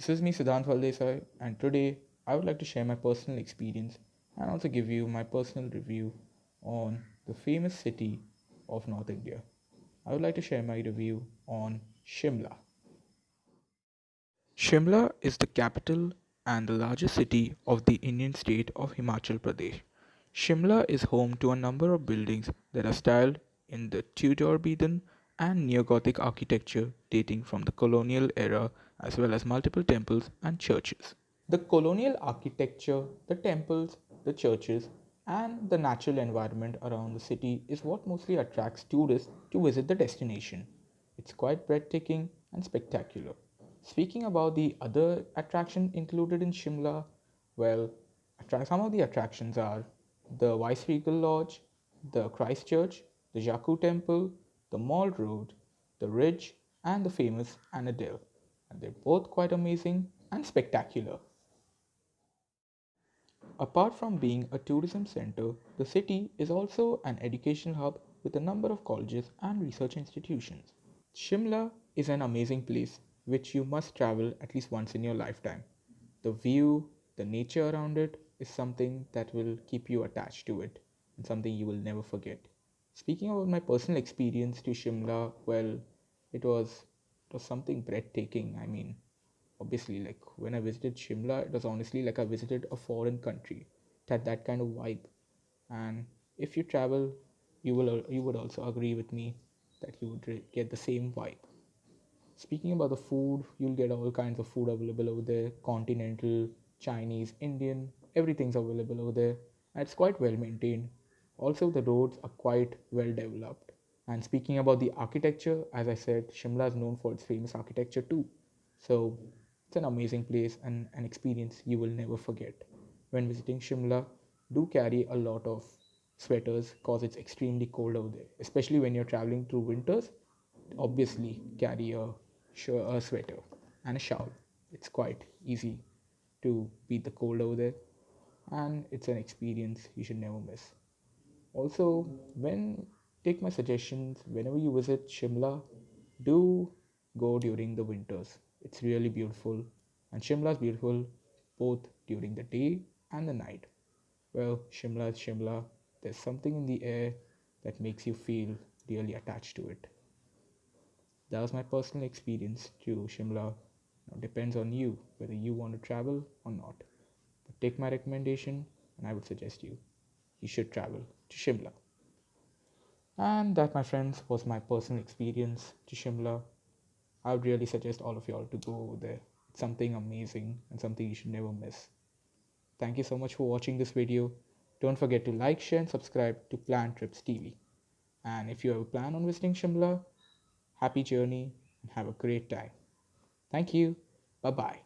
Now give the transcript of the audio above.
This is me, Siddhant Valdesai, and today I would like to share my personal experience and also give you my personal review on the famous city of North India. I would like to share my review on Shimla. Shimla is the capital and the largest city of the Indian state of Himachal Pradesh. Shimla is home to a number of buildings that are styled in the Tudor-Bedouin and Neo-Gothic architecture dating from the colonial era, as well as multiple temples and churches. The colonial architecture, the temples, the churches, and the natural environment around the city is what mostly attracts tourists to visit the destination. It's quite breathtaking and spectacular. Speaking about the other attraction included in Shimla, well, some of the attractions are the Vice Regal Lodge, the Christ Church, the Jaku Temple, the Mall Road, the Ridge, and the famous Annadale. And they're both quite amazing and spectacular. Apart from being a tourism center, the city is also an educational hub with a number of colleges and research institutions. Shimla is an amazing place which you must travel at least once in your lifetime. The view, the nature around it is something that will keep you attached to it and something you will never forget. Speaking about my personal experience to Shimla, well, it was something breathtaking. I mean, obviously, like when I visited Shimla, it was honestly like I visited a foreign country. It had that kind of vibe. And if you travel, you would also agree with me that you would get the same vibe. Speaking about the food, you'll get all kinds of food available over there: continental, Chinese, Indian, everything's available over there. And it's quite well maintained. Also, the roads are quite well developed. And speaking about the architecture, as I said, Shimla is known for its famous architecture too. So it's an amazing place and an experience you will never forget. When visiting Shimla, do carry a lot of sweaters because it's extremely cold over there, especially when you're traveling through winters. Obviously, carry a sweater and a shawl. It's quite easy to beat the cold over there, and it's an experience you should never miss. Also, when take my suggestions, whenever you visit Shimla, do go during the winters. It's really beautiful, and Shimla is beautiful both during the day and the night. Well, Shimla is Shimla. There's something in the air that makes you feel really attached to it. That was my personal experience to Shimla. Now, depends on you whether you want to travel or not. But take my recommendation, and I would suggest you should travel to Shimla. And that, my friends, was my personal experience to Shimla. I would really suggest all of y'all to go over there. It's something amazing and something you should never miss. Thank you so much for watching this video. Don't forget to like, share, and subscribe to Plan Trips TV. And if you have a plan on visiting Shimla, happy journey and have a great time. Thank you. Bye bye.